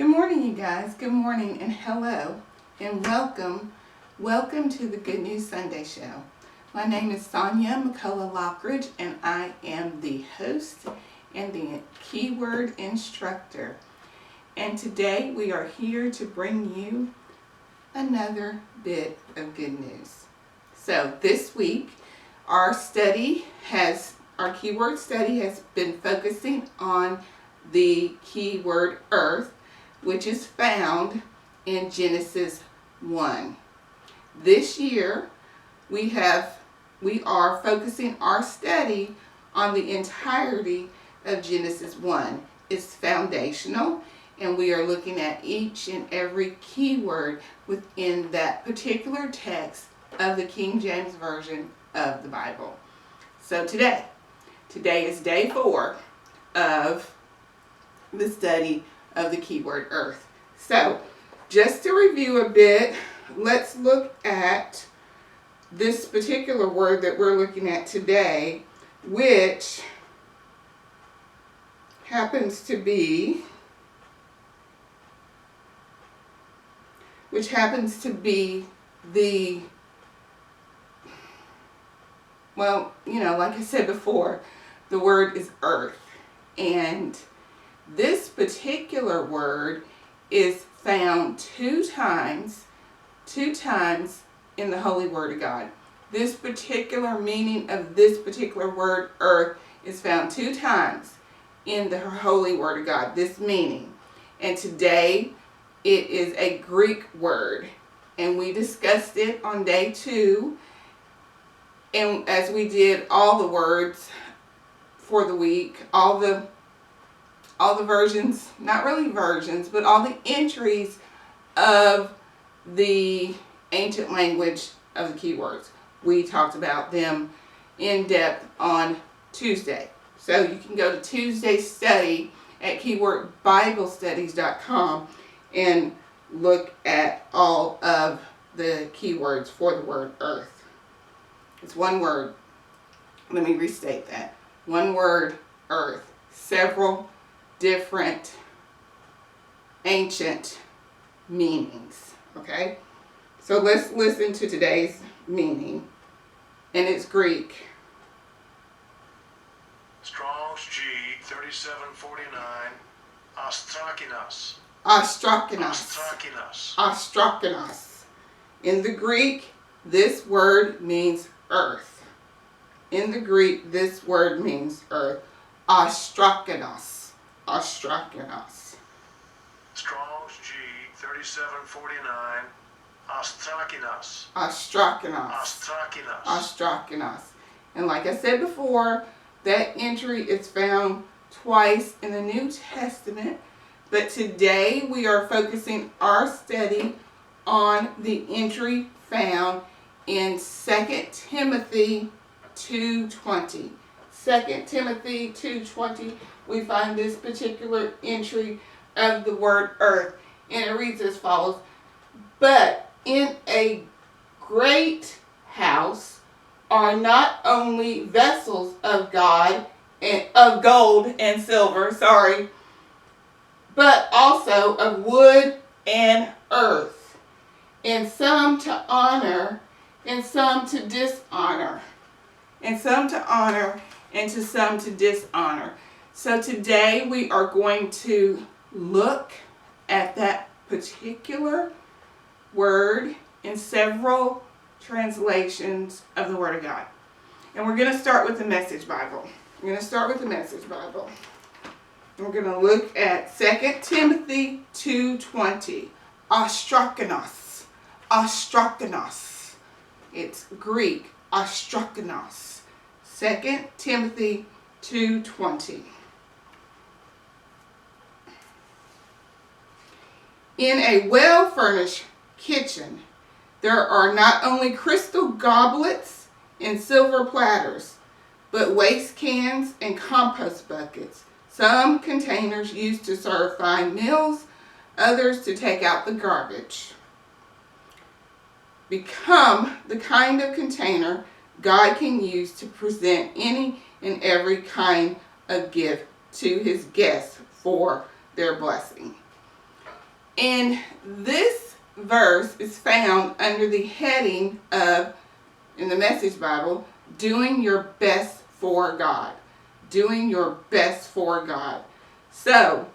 Good morning, you guys. Good morning and hello and welcome. Welcome to the Good News Sunday Show. My name is Sonia McCullough Lockridge and I am the host and the keyword instructor. And today we are here to bring you another bit of good news. So this week our keyword study has been focusing on the keyword earth, which is found in Genesis 1. This year, we are focusing our study on the entirety of Genesis 1. It's foundational, and we are looking at each and every keyword within that particular text of the King James Version of the Bible. So today is day 4 of the study of the keyword earth. So just to review a bit, let's look at this particular word that we're looking at today, which happens to be the, like I said before, the word is earth. And this particular word is found two times in the Holy Word of God. This particular meaning of this particular word, earth, is found 2 times in the Holy Word of God, this meaning. And today, it is a Greek word. And we discussed it on day 2. And as we did all the words for the week, all the versions, not really versions, but all the entries of the ancient language of the keywords. We talked about them in depth on Tuesday. So you can go to Tuesday's study at keywordbiblestudies.com and look at all of the keywords for the word earth. It's one word. Let me restate that. One word, earth. Several different ancient meanings. Okay? So let's listen to today's meaning. And it's Greek. Strong's G 3749. Ostrakinos. Ostrakinos. In the Greek, this word means earth. In the Greek, this word means earth. Ostrakinos. Strong's G 3749. Ostrakinos. And like I said before, that entry is found twice in the New Testament. But today we are focusing our study on the entry found in 2 Timothy 2:20. 2 Timothy 2:20, we find this particular entry of the word earth. And it reads as follows: But in a great house are not only vessels of gold and silver, but also of wood and earth, and some to honor and some to dishonor. And some to honor and to some to dishonor. So today we are going to look at that particular word in several translations of the Word of God. And we're going to start with the Message Bible. And we're going to look at 2 Timothy 2:20. Ostrakinos. It's Greek. Ostrakinos. 2 Timothy 2:20. In a well-furnished kitchen, there are not only crystal goblets and silver platters, but waste cans and compost buckets. Some containers used to serve fine meals, others to take out the garbage. Become the kind of container God can use to present any and every kind of gift to His guests for their blessing. And this verse is found under the heading of, in the Message Bible, doing your best for God. Doing your best for God. So,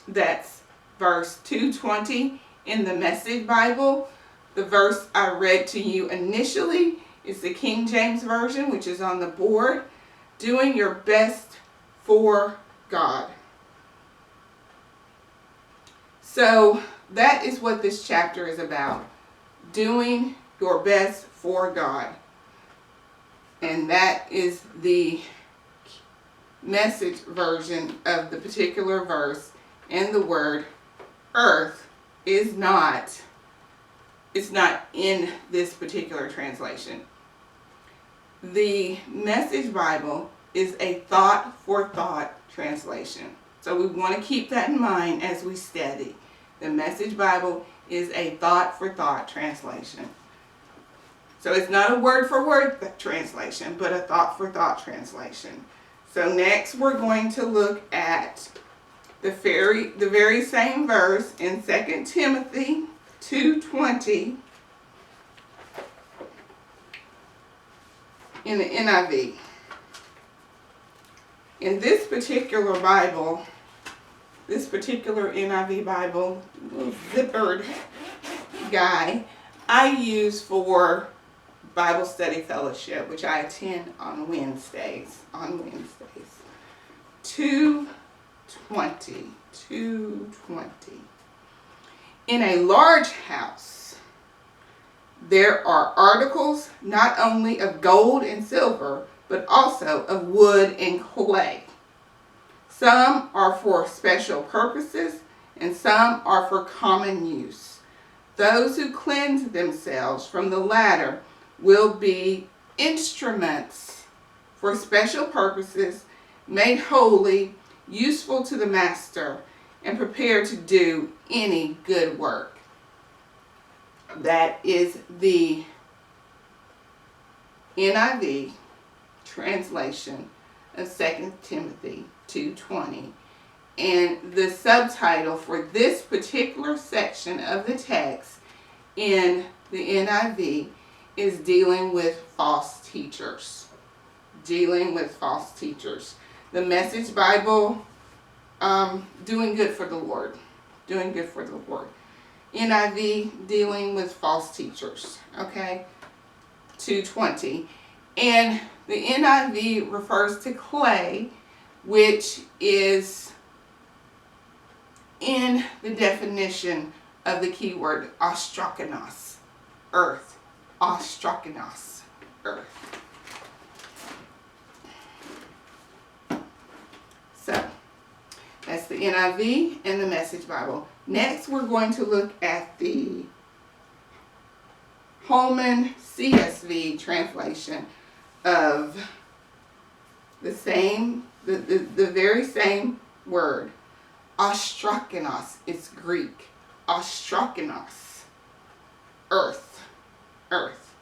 that's verse 220 in the Message Bible. The verse I read to you initially is the King James Version, which is on the board. Doing your best for God. So that is what this chapter is about. Doing your best for God. And that is the Message version of the particular verse. And the word earth is not, it's not in this particular translation. The Message Bible is a thought for thought translation. So we want to keep that in mind as we study. The Message Bible is a thought for thought translation. So it's not a word for word translation, but a thought for thought translation. So next we're going to look at the very same verse in 2 Timothy 2:20 in the NIV. In this particular Bible, this particular NIV Bible, little zippered guy, I use for Bible study fellowship, which I attend on Wednesdays. 2:20. In a large house, there are articles not only of gold and silver, but also of wood and clay. Some are for special purposes, and some are for common use. Those who cleanse themselves from the latter will be instruments for special purposes, made holy, useful to the master, and prepared to do any good work. That is the NIV translation of 2 Timothy 2:20. And the subtitle for this particular section of the text in the NIV is Dealing with False Teachers. Dealing with false teachers. The Message Bible, Doing Good for the Lord. Doing Good for the Lord. NIV, Dealing with False Teachers. Okay? 2:20. And the NIV refers to clay, which is in the definition of the keyword ostrakinos, earth. Ostrakinos, earth. So, that's the NIV and the Message Bible. Next, we're going to look at the Holman CSV translation of the very same word. Ostrakinos. It's Greek. Ostrakinos. Earth. Earth.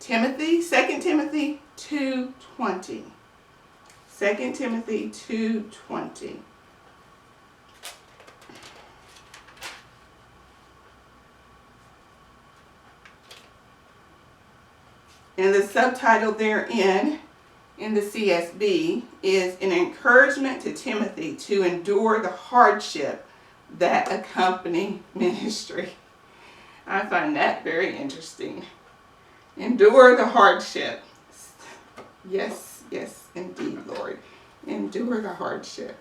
Timothy, 2 Timothy 2:20. 2 Timothy 2:20. And the subtitle therein in the CSB is an encouragement to Timothy to endure the hardship that accompany ministry. I find that very interesting. Endure the hardship. Yes, yes, indeed, Lord. Endure the hardship.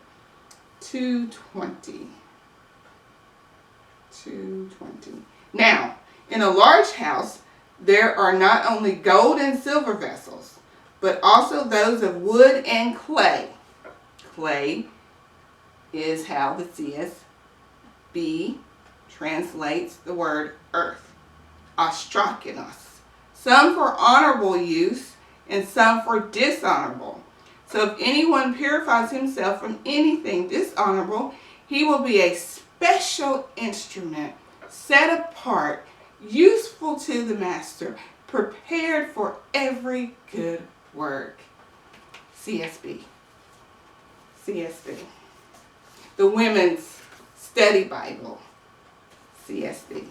2:20. 2:20. Now, in a large house, there are not only gold and silver vessels, but also those of wood and clay. Clay is how the CSB translates the word earth. Ostrakinos. Some for honorable use and some for dishonorable. So if anyone purifies himself from anything dishonorable, he will be a special instrument, set apart, useful to the master, prepared for every good work. CSB. CSB. The Women's Study Bible. CSB.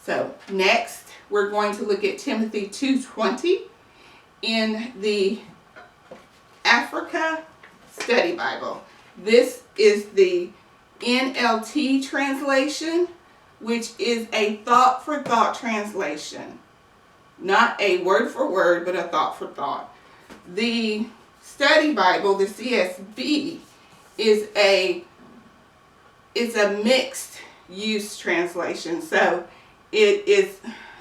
So next, we're going to look at Timothy 2:20 in the Africa Study Bible. This is the NLT translation, which is a thought-for-thought translation. Not a word for word, but a thought for thought. The Study Bible, the CSB, is a mixed use translation. So it's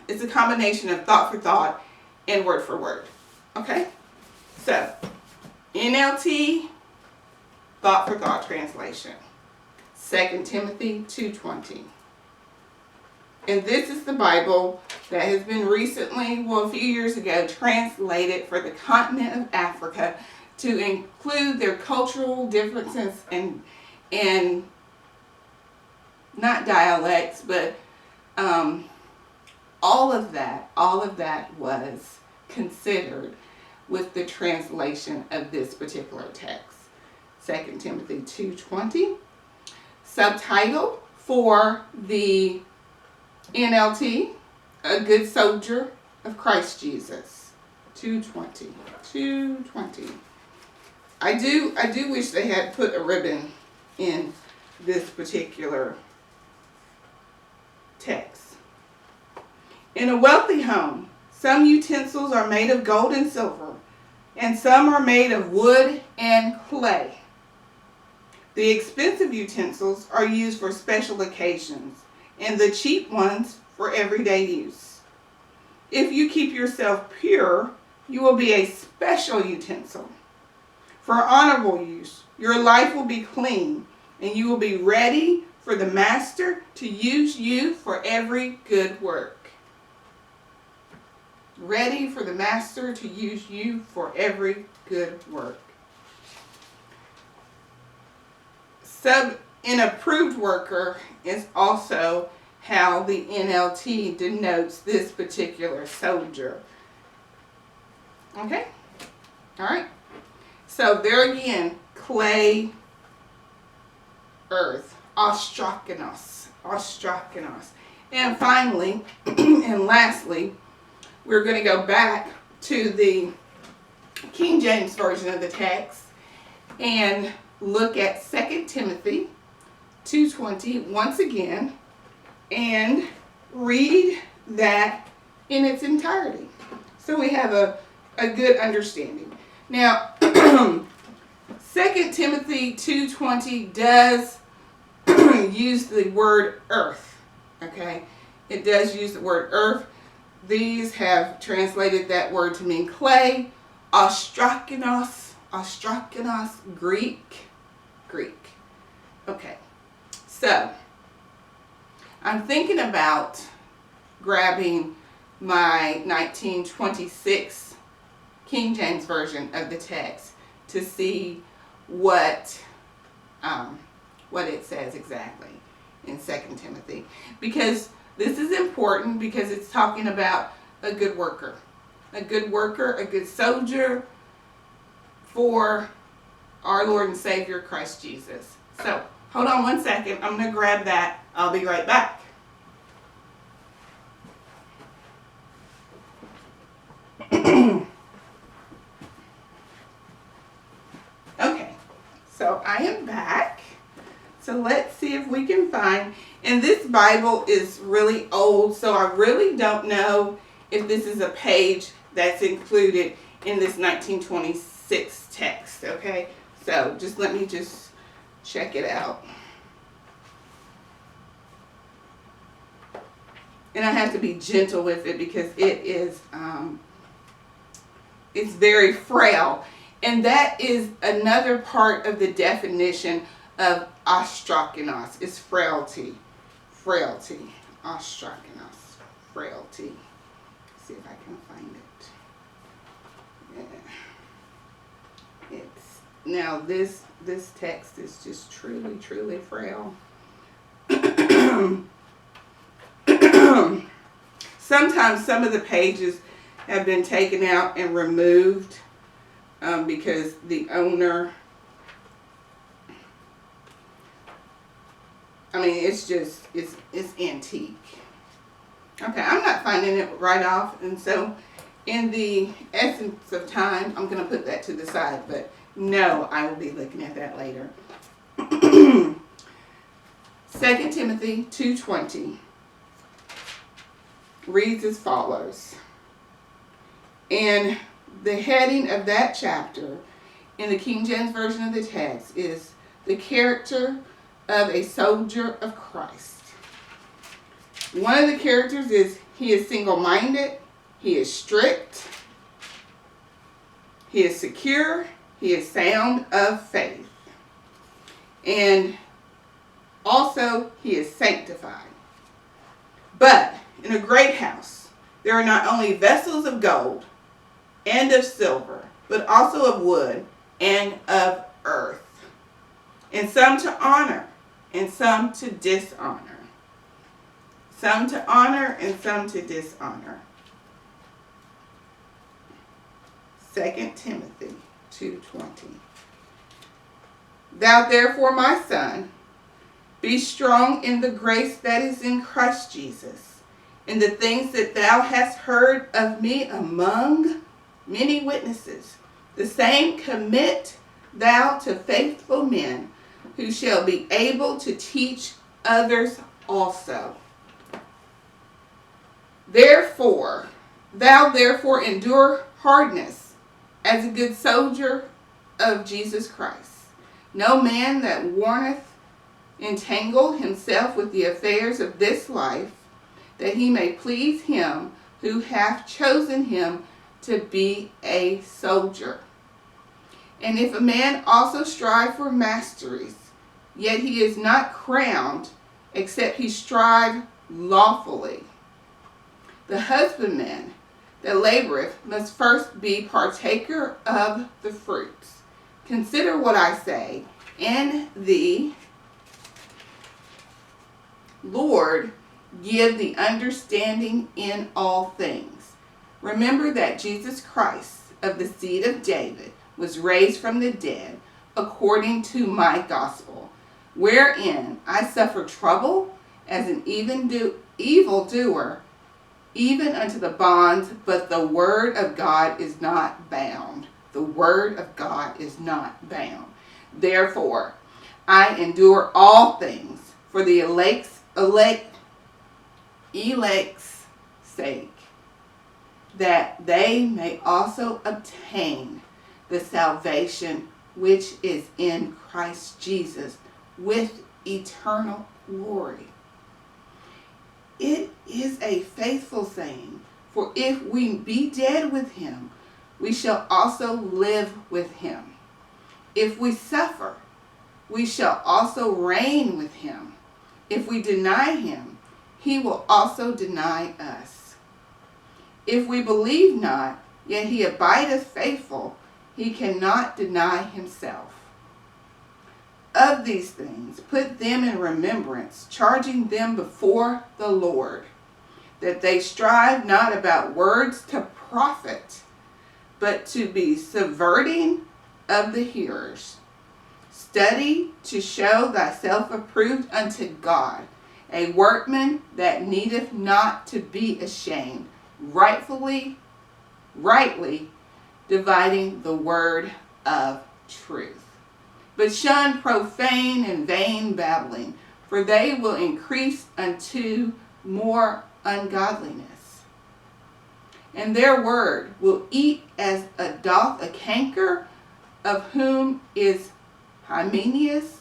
a combination of thought for thought and word for word. Okay? So NLT, thought for thought translation. 2 Timothy 2:20. And this is the Bible that has been recently, a few years ago, translated for the continent of Africa to include their cultural differences and not dialects, but all of that was considered with the translation of this particular text. 2 Timothy 2:20. Subtitle for the NLT, A Good Soldier of Christ Jesus. 2:20. I do wish they had put a ribbon in this particular text. In a wealthy home, some utensils are made of gold and silver, and some are made of wood and clay. The expensive utensils are used for special occasions, and the cheap ones for everyday use. If you keep yourself pure, you will be a special utensil. For honorable use, your life will be clean, and you will be ready for the master to use you for every good work. Ready for the master to use you for every good work. An approved worker is also how the NLT denotes this particular soldier. Okay? All right. So there again, clay, earth, ostrakinos. And finally, and lastly, we're going to go back to the King James Version of the text and look at 2 Timothy 2:20 once again and read that in its entirety, so we have a good understanding. Now, 2 Timothy 2:20 does use the word earth, okay? It does use the word earth. These have translated that word to mean clay, ostrakinos, Greek. Okay, so I'm thinking about grabbing my 1926 King James Version of the text to see what it says exactly in 2 Timothy. Because this is important, because it's talking about a good worker. A good worker, a good soldier for our Lord and Savior, Christ Jesus. So, hold on one second. I'm going to grab that. I'll be right back. Okay, so I am back. So let's see if we can find, and this Bible is really old, so I really don't know if this is a page that's included in this 1926 text, okay? So let me check it out. And I have to be gentle with it because it is, it's very frail. And that is another part of the definition of ostrakinos, is frailty. Ostrakinos, frailty. Let's see if I can find it. Yeah. Now this text is just truly frail. Sometimes some of the pages have been taken out and removed because the owner I mean, it's just, it's antique. Okay, I'm not finding it right off, and so in the essence of time, I'm going to put that to the side, but no, I will be looking at that later. 2 Timothy 2:20 reads as follows. And the heading of that chapter in the King James Version of the text is the character of a soldier of Christ. One of the characters is he is single-minded, he is strict, he is secure, he is sound of faith, and also he is sanctified. But in a great house, there are not only vessels of gold and of silver, but also of wood and of earth, and some to honor and some to dishonor. Some to honor and some to dishonor. 2 Timothy 2:20. Thou therefore, my son, be strong in the grace that is in Christ Jesus, in the things that thou hast heard of me among many witnesses. The same commit thou to faithful men, who shall be able to teach others also. Thou therefore endure hardness as a good soldier of Jesus Christ. No man that warneth entangle himself with the affairs of this life, that he may please him who hath chosen him to be a soldier. And if a man also strive for masteries, yet he is not crowned, except he strive lawfully. The husbandman that laboreth must first be partaker of the fruits. Consider what I say, and the Lord give the understanding in all things. Remember that Jesus Christ, of the seed of David, was raised from the dead, according to my gospel, wherein I suffer trouble as an evildoer, even unto the bonds, but the word of God is not bound. The word of God is not bound. Therefore, I endure all things for the elect's sake, that they may also obtain the salvation which is in Christ Jesus with eternal glory. It is a faithful saying, for if we be dead with him, we shall also live with him. If we suffer, we shall also reign with him. If we deny him, he will also deny us. If we believe not, yet he abideth faithful, he cannot deny himself. Of these things, put them in remembrance, charging them before the Lord, that they strive not about words to profit, but to be subverting of the hearers. Study to show thyself approved unto God, a workman that needeth not to be ashamed, rightly dividing the word of truth. But shun profane and vain babbling, for they will increase unto more ungodliness. And their word will eat as doth a canker, of whom is Hymenaeus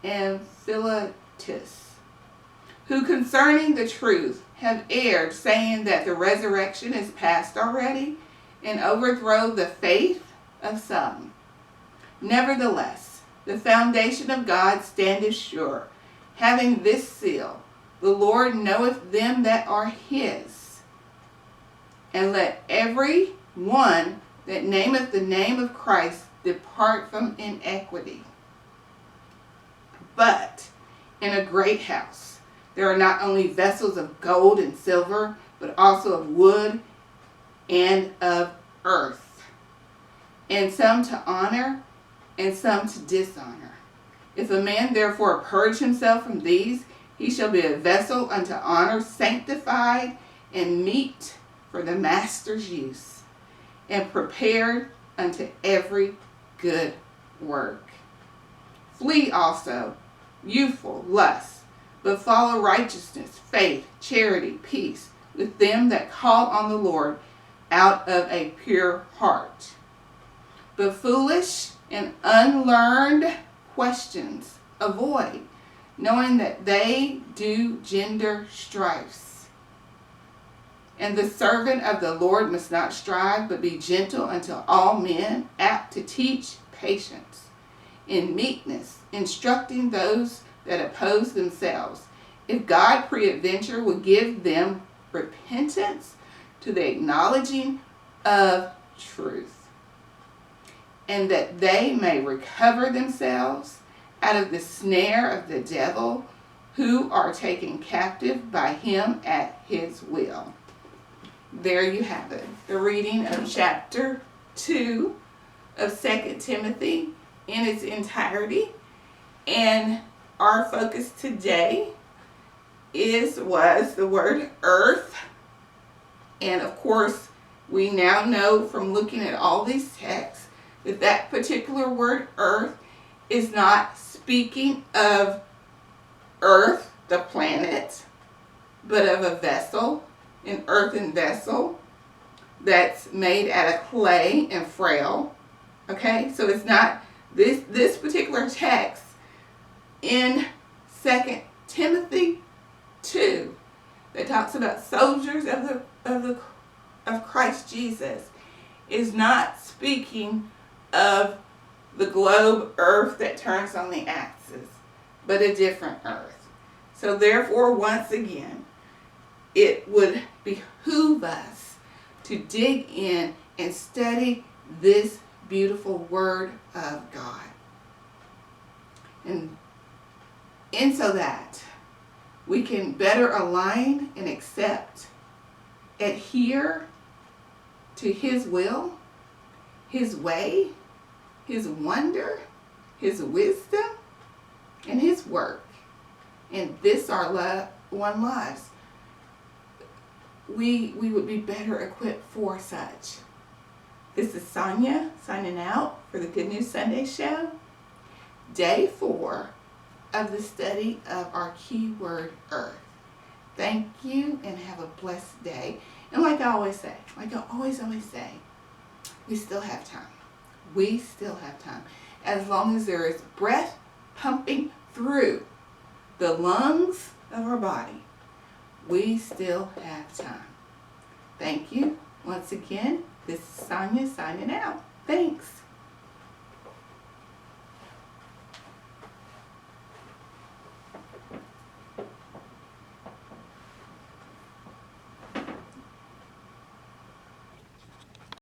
and Philetus, who concerning the truth have erred, saying that the resurrection is past already, and overthrow the faith of some. Nevertheless, the foundation of God standeth sure, having this seal, the Lord knoweth them that are his. And let every one that nameth the name of Christ depart from iniquity. But in a great house there are not only vessels of gold and silver, but also of wood and of earth, and some to honor and some to dishonor. If a man therefore purge himself from these, he shall be a vessel unto honor, sanctified and meet for the master's use, and prepared unto every good work. Flee also youthful lusts, but follow righteousness, faith, charity, peace, with them that call on the Lord out of a pure heart. But foolish and unlearned questions avoid, knowing that they do gender strifes. And the servant of the Lord must not strive, but be gentle unto all men, apt to teach patience, in meekness, instructing those that oppose themselves, if God peradventure will give them repentance to the acknowledging of truth, and that they may recover themselves out of the snare of the devil, who are taken captive by him at his will. There you have it, the reading of chapter 2 of 2 Timothy in its entirety. And our focus today was the word earth. And of course, we now know from looking at all these texts that that particular word earth is not speaking of Earth, the planet, but of a vessel, an earthen vessel that's made out of clay and frail. Okay, so it's not this particular text in 2 Timothy 2 that talks about soldiers of Christ Jesus is not speaking of the globe earth that turns on the axis, but a different earth. So therefore, once again, it would behoove us to dig in and study this beautiful Word of God. And so that we can better align and accept, adhere to His will, His way, His wonder, His wisdom, and His work in this our one lives. We would be better equipped for such. This is Sonia signing out for the Good News Sunday Show. Day 4 of the study of our keyword earth. Thank you and have a blessed day. And like I always say, we still have time. We still have time. As long as there is breath pumping through the lungs of our body, we still have time. Thank you. Once again, this is Sonia signing out. Thanks.